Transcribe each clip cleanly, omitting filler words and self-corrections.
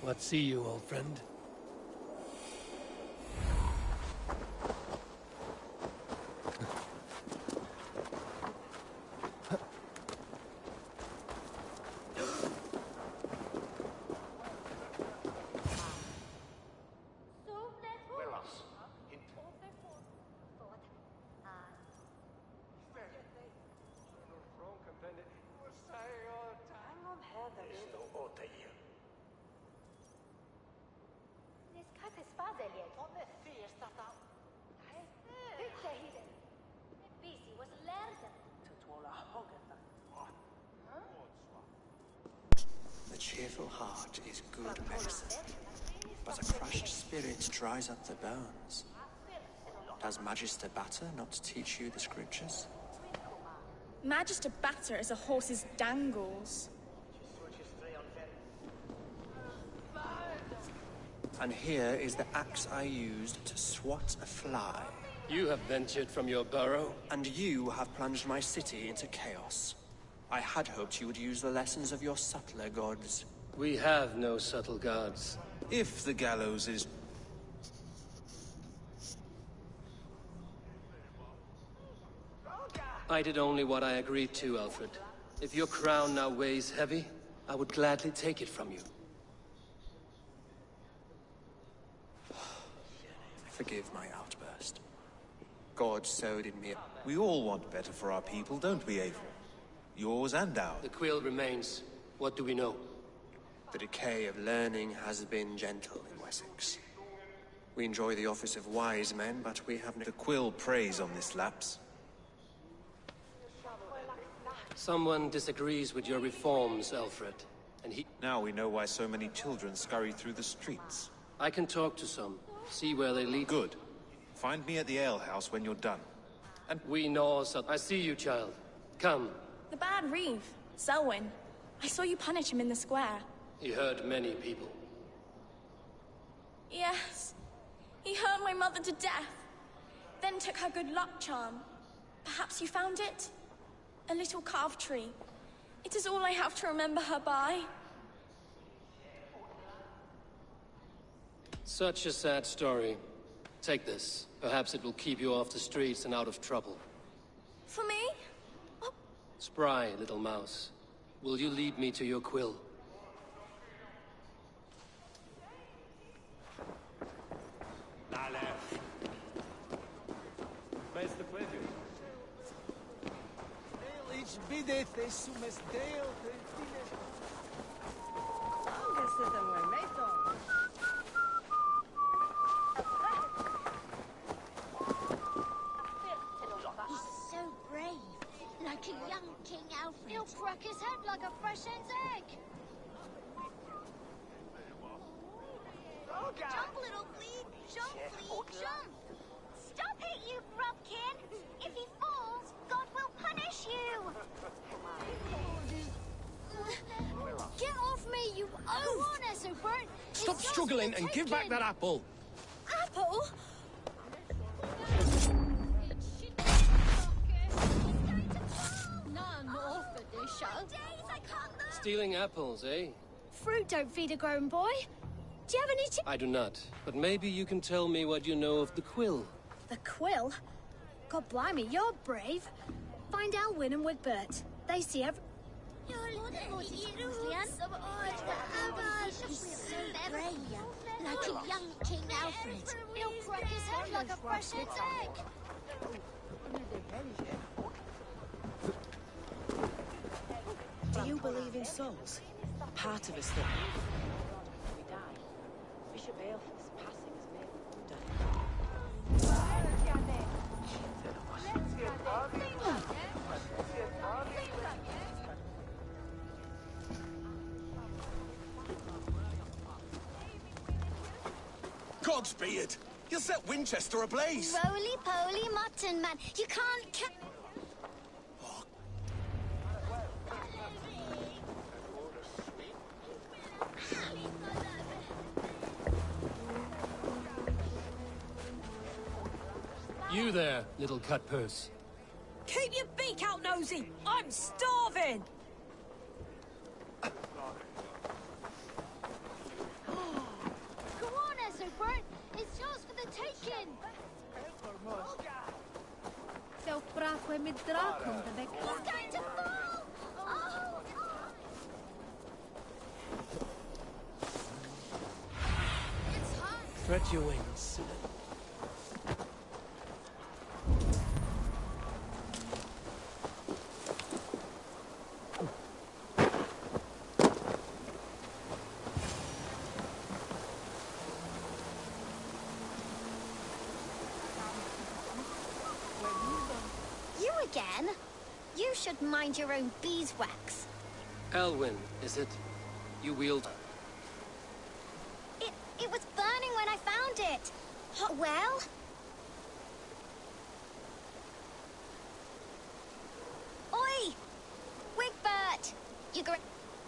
What see you, old friend? A cheerful heart is good medicine, but a crushed spirit dries up the bones. Does Magister Batter not teach you the scriptures? Magister Batter is a horse's dangles. And here is the axe I used to swat a fly. You have ventured from your burrow. And you have plunged my city into chaos. I had hoped you would use the lessons of your subtler gods. We have no subtle gods. If the gallows is... I did only what I agreed to, Alfred. If your crown now weighs heavy, I would gladly take it from you. Forgive my outburst. God sowed in me. We all want better for our people, don't we, Eivor? Yours and ours. The quill remains. What do we know? The decay of learning has been gentle in Wessex. We enjoy the office of wise men, but we have no... The quill preys on this lapse. Someone disagrees with your reforms, Alfred, and he... Now we know why so many children scurry through the streets. I can talk to some, see where they lead. Good. Find me at the alehouse when you're done. And we know... I see you, child. Come. The bad Reeve, Selwyn. I saw you punish him in the square. He hurt many people. Yes. He hurt my mother to death. Then took her good luck charm. Perhaps you found it? A little carved tree. It is all I have to remember her by. Such a sad story. Take this. Perhaps it will keep you off the streets and out of trouble. For me? Oh. Spry, little mouse. Will you lead me to your quill? He'll crack his head like a fresh hen's egg. Jump, little flea! Jump, flea, jump! Stop it, you grubkin! If he falls, God will punish you! Get off me, you oaf! So burnt. Stop struggling and give back that apple! Apple? Stealing apples, eh? Fruit don't feed a grown boy. Do you have any I do not. But maybe you can tell me what you know of the quill. The quill? God blimey, you're brave. Find Alwyn and Wigbert. They see every... He's so brave, like a young King Alfred. He'll crack his head like a fresh hen's egg. Do you believe in souls? Part of us that we die. Bishop Aelf's passing has made them Cogsbeard! You'll set Winchester ablaze! Roly-poly mutton man, you can't You there, little cut purse. Keep your beak out, Nosy! I'm starving! Go on, Esselbert. It's yours for the taking. Seu fraco é midraco, He's going to fall! Oh! It's hot. Stretch your wings. You again? You should mind your own beeswax. Elwyn, is it? You wield... It was burning when I found it. Well? Oi! Wigbert! You go...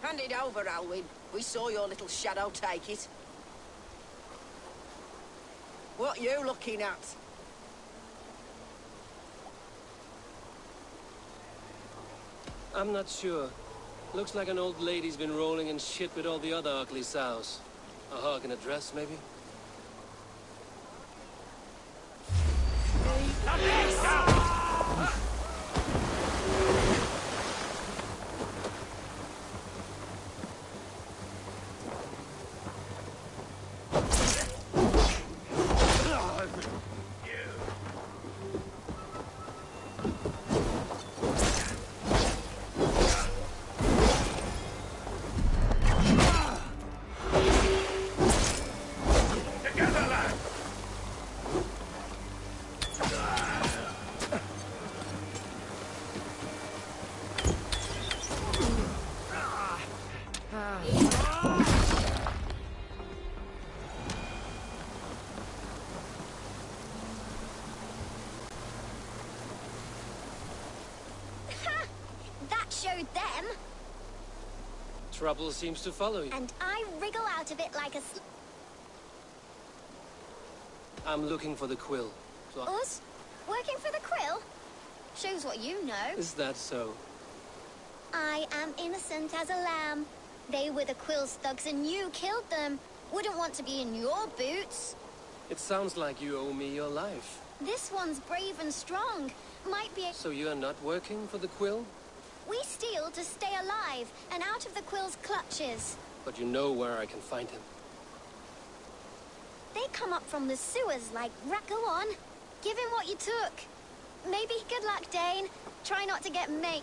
Hand it over, Alwyn. We saw your little shadow take it. What you looking at? I'm not sure. Looks like an old lady's been rolling in shit with all the other ugly sows. A hog in a dress, maybe? That showed them. Trouble seems to follow you. And I wriggle out of it like a I'm looking for the quill. So Us? Working for the Quill? Shows what you know. Is that so? I am innocent as a lamb. They were the Quill's thugs and you killed them. Wouldn't want to be in your boots. It sounds like you owe me your life. This one's brave and strong. Might be a... So you're not working for the quill? We steal to stay alive and out of the Quill's clutches. But you know where I can find him. They come up from the sewers like... Go on. Give him what you took. Maybe good luck, Dane. Try not to get mate.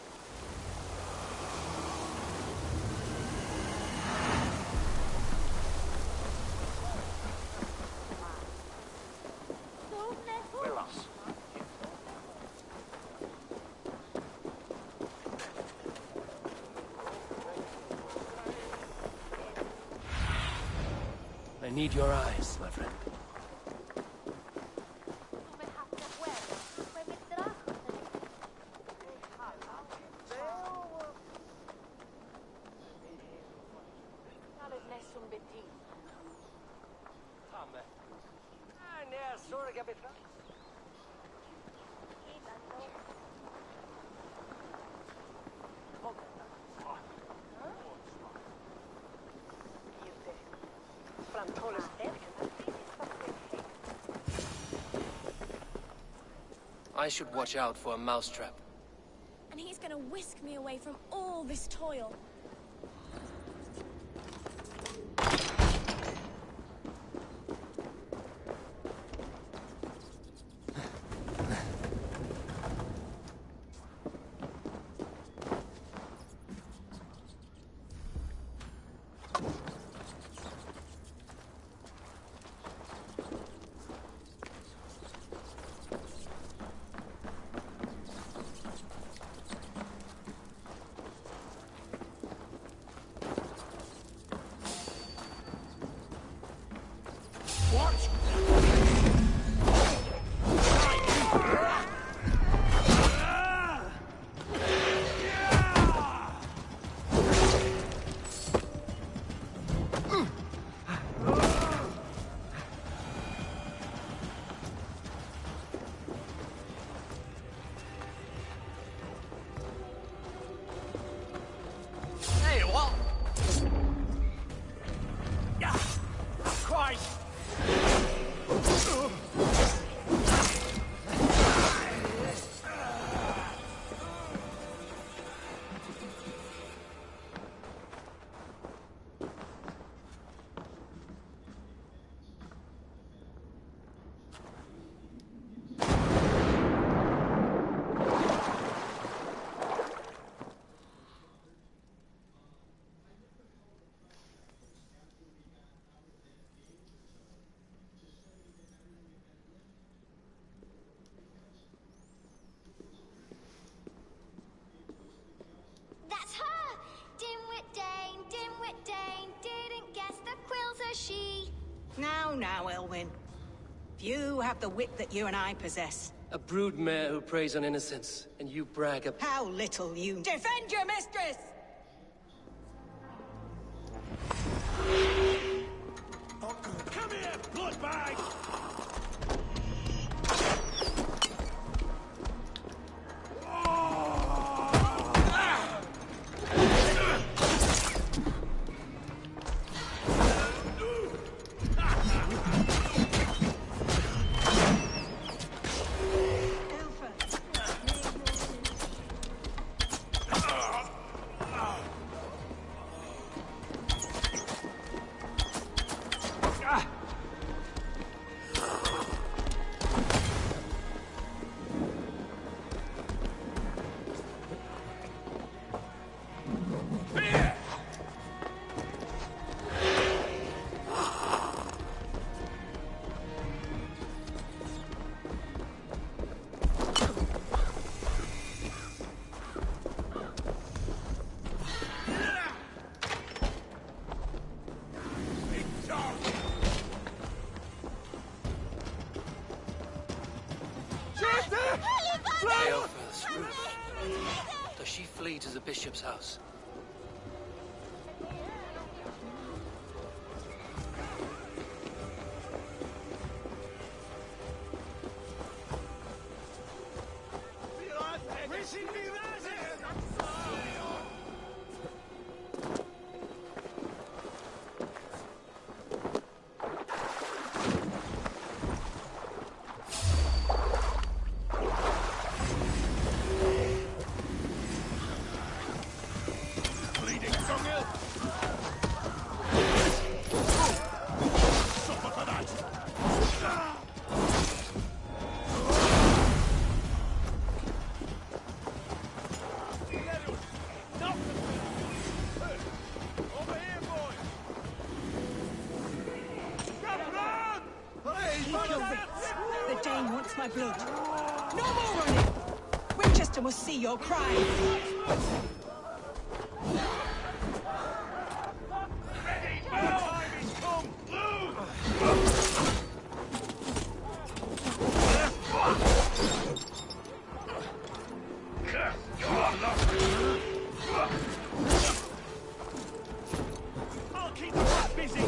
I need your eyes, my friend. I should watch out for a mousetrap. And he's gonna whisk me away from all this toil. Now, Elwyn. Few have the wit that you and I possess. A brood mare who preys on innocence, and you brag about... How little you defend your mistress! Come here, bloodbag! Does she flee to the bishop's house? The Dane wants my blood. No more running! Winchester must see your crime. I'll keep the rat busy!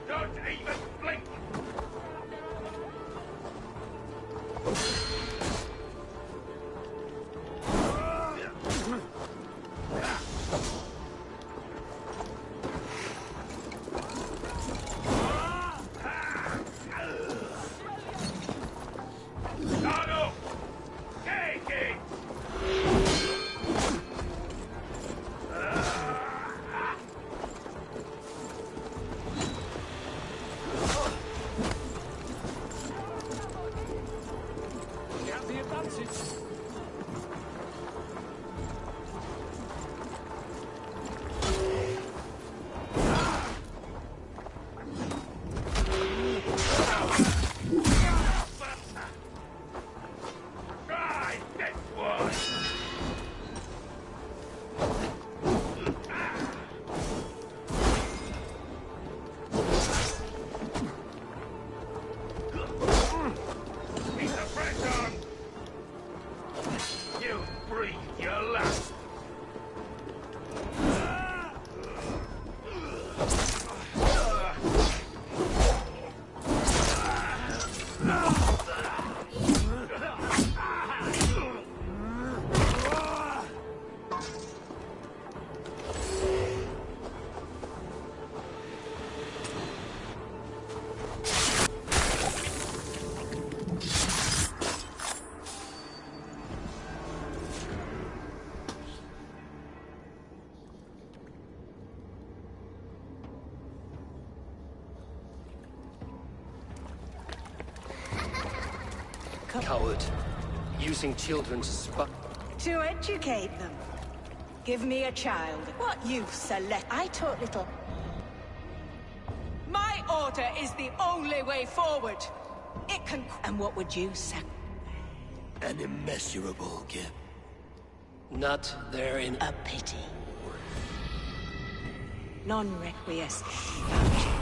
Don't even blink! Shadow! Take it! You have the advantage. Try this one! He's a fresh on! You breathe your last! Coward. Using children to spy. To educate them. Give me a child. What use a I taught little. My order is the only way forward. It can... And what would you say? An immeasurable gift. Not there in... A pity. Non requiescat.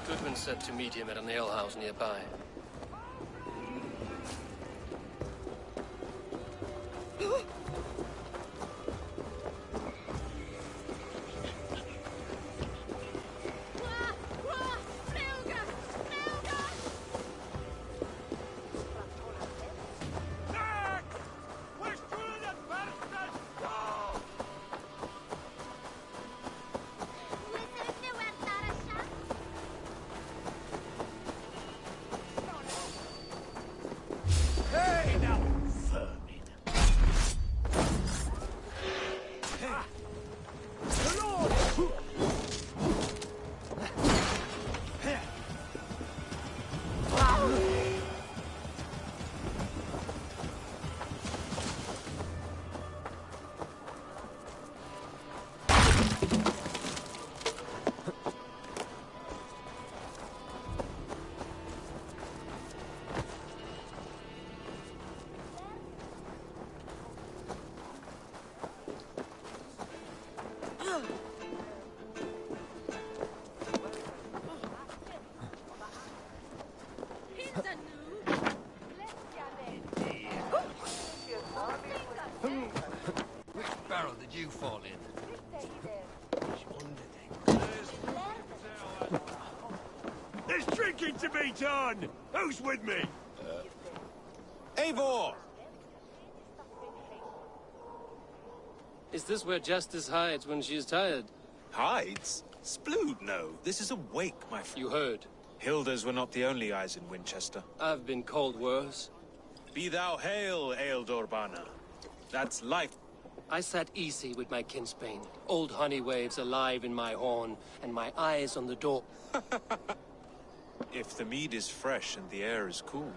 Goodman said to meet him at an alehouse nearby. You fall in. There's drinking to be done! Who's with me? Eivor! Is this where Justice hides when she is tired? Hides? Splood, no. This is a wake, my friend. You heard. Hilda's were not the only eyes in Winchester. I've been called worse. Be thou hail, Ealdor Bana. That's life. I sat easy with my kinsbane. Old honey waves alive in my horn, and my eyes on the door. If the mead is fresh and the air is cool.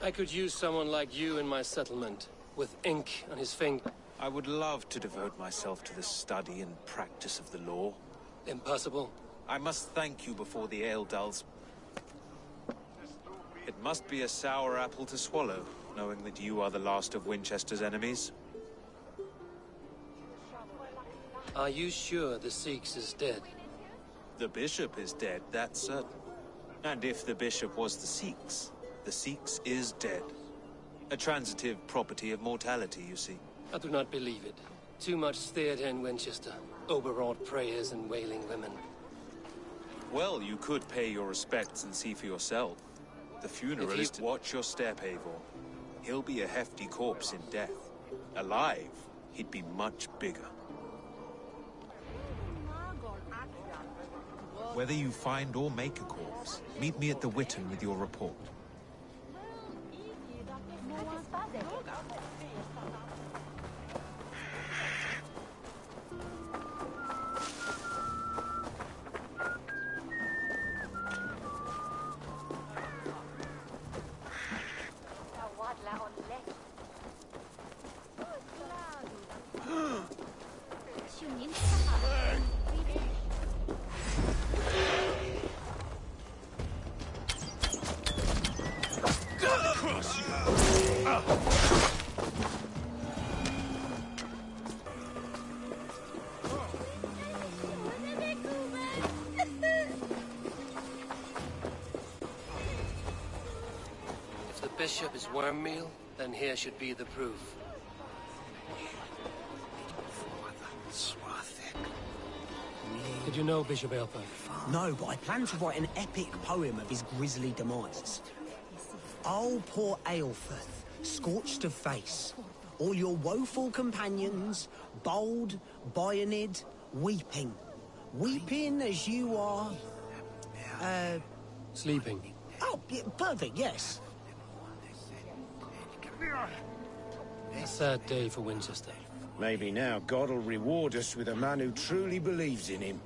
I could use someone like you in my settlement, with ink on his finger. I would love to devote myself to the study and practice of the law. Impossible. I must thank you before the ale dulls. It must be a sour apple to swallow, knowing that you are the last of Winchester's enemies. Are you sure the Sikhs is dead? The bishop is dead, that's certain. And if the bishop was the Sikhs is dead. A transitive property of mortality, you see. I do not believe it. Too much theatre in Winchester. Overwrought prayers and wailing women. Well, you could pay your respects and see for yourself. The funeral is to watch your step, Eivor. He'll be a hefty corpse in death. Alive, he'd be much bigger. Whether you find or make a corpse, meet me at the Witten with your report. bishop is worm meal, then here should be the proof. Did you know Bishop Aelfirth? No, but I plan to write an epic poem of his grisly demise. Oh, poor Aelfirth, scorched of face. All your woeful companions, bold, Bionid, weeping. Weeping as you are... Sleeping. Oh, yeah, perfect, yes. A sad day for Winchester. Maybe now God will reward us with a man who truly believes in him.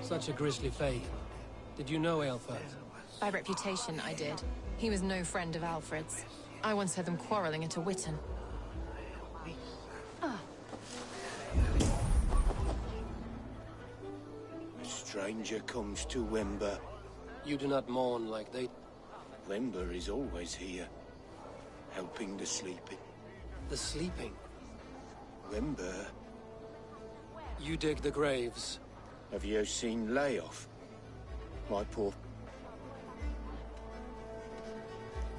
Such a grisly fate. Did you know Aelfirth? By reputation, I did. He was no friend of Alfred's. I once heard them quarrelling at a Witten. A stranger comes to Wember. You do not mourn like they... Wember is always here, helping the sleeping. The sleeping? Wember, You dig the graves. have you seen Layoff? My poor...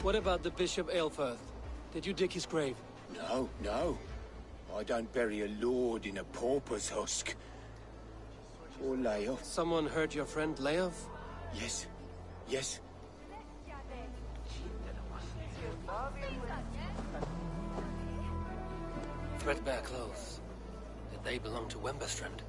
What about the Bishop Aelfirth? Did you dig his grave? No, no. I don't bury a lord in a pauper's husk. Or Layoff. Someone hurt your friend Leof? Yes, yes. Threadbare clothes. Did they belong to Wemberstrand?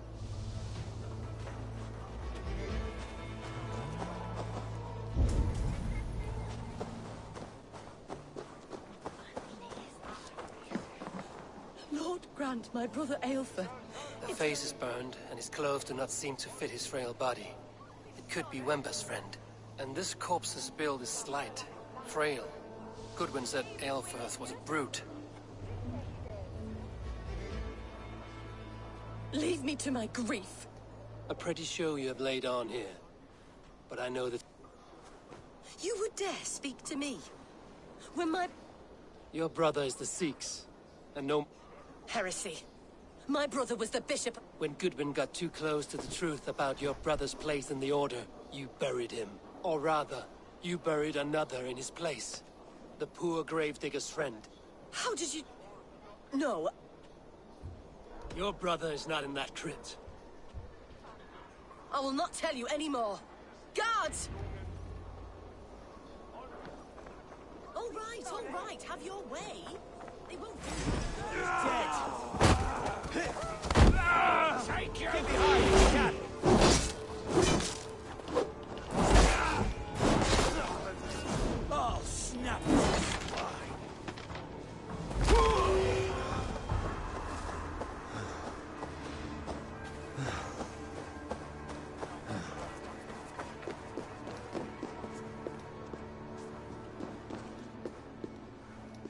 Lord grant my brother Aelfirth. The face is burned, and his clothes do not seem to fit his frail body. It could be Wember's friend. And this corpse's build is slight, frail. Goodwin said Aelfirth was a brute. Leave me to my grief. A pretty show you have laid on here. But I know that You would dare speak to me when my... your brother is the Sikhs, and no... Heresy. My brother was the bishop. When Goodwin got too close to the truth about your brother's place in the Order, you buried him. Or rather, you buried another in his place. The poor gravedigger's friend. How did you... No. Your brother is not in that crypt. I will not tell you any more. Guards! All right, have your way. They won't do Dead! Take your... Oh, snap!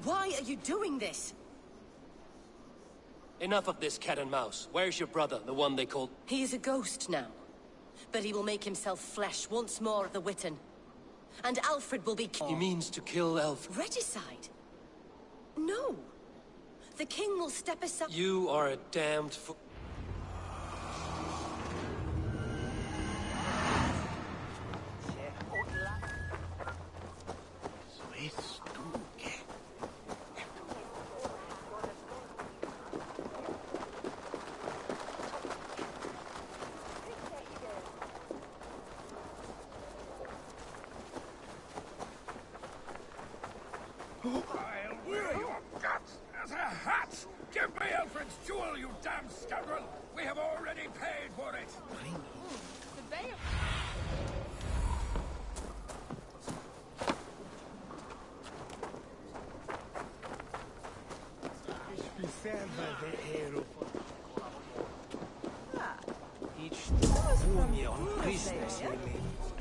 Why are you doing this? Enough of this cat and mouse. Where's your brother, the one they called... He is a ghost now. But he will make himself flesh once more at the Witten. And Alfred will be He means to kill Alfred. Regicide? No. The king will step aside. You are a damned fool. I'll wear your guts as a hat! Give me Alfred's jewel, you damn scoundrel! We have already paid for it!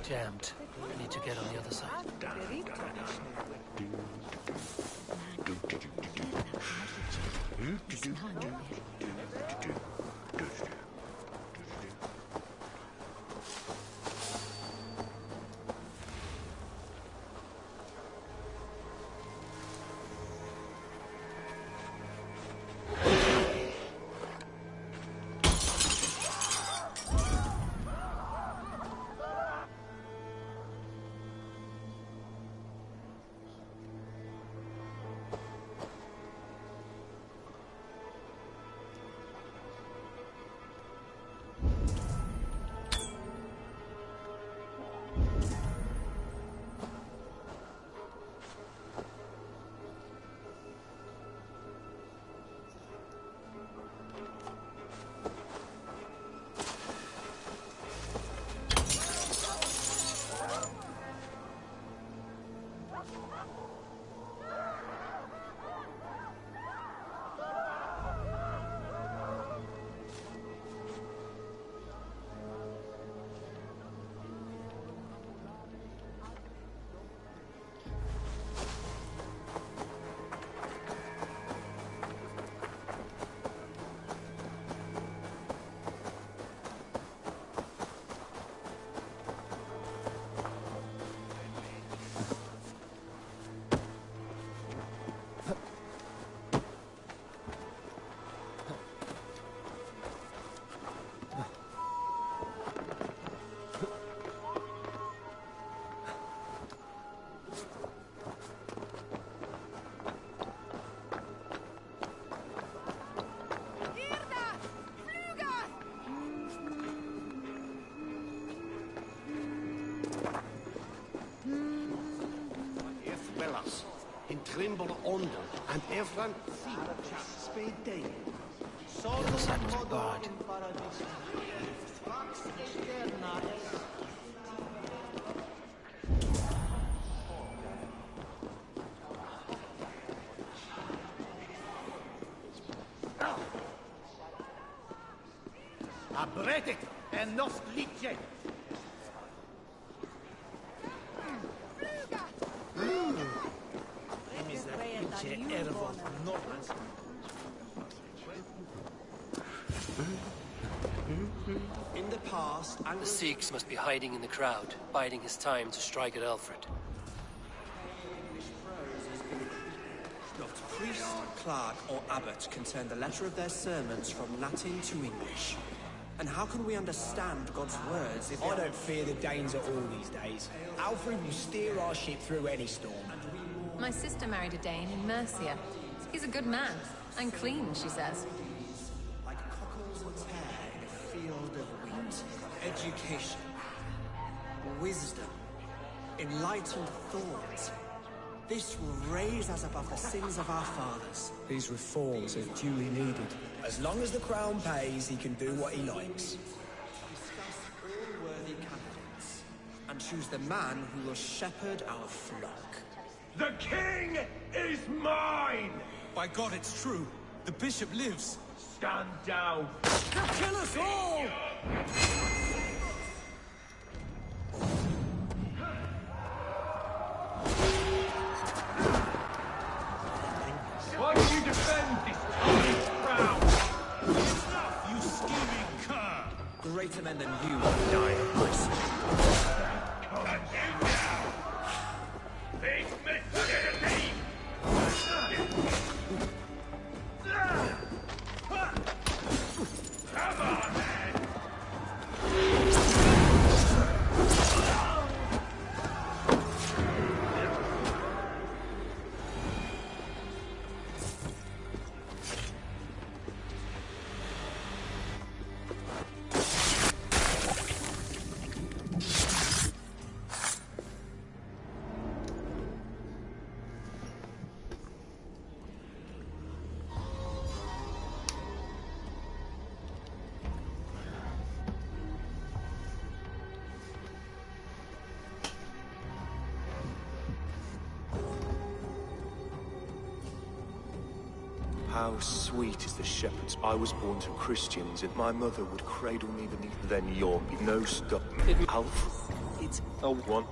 Jammed. I need to get on the other side. and everyone speed day. The other side was barred. Abretet en nost liedje. In the past, The Sikhs must be hiding in the crowd, biding his time to strike at Alfred. not priest, clerk, or abbot can turn the letter of their sermons from Latin to English. And how can we understand God's words if I don't fear the Danes at all these days. Alfred will steer our ship through any storm. My sister married a Dane in Mercia. He's a good man. And clean, she says. like cockles and tear in a field of wheat? Education, wisdom, enlightened thought. This will raise us above the sins of our fathers. These reforms are duly needed. As long as the crown pays, he can do what he likes. Discuss all worthy candidates and choose the man who will shepherd our flock. The king is mine! By God, it's true. The bishop lives. Stand down! Kill us all! Why do you defend this tiny crown? Enough, you scheming cur! Greater men than you will die at my side. Cut you down! This mischievous! Come on, then! How sweet is the shepherd's. I was born to Christians, and my mother would cradle me beneath. Then you'll be no stop. Alf, it's a one.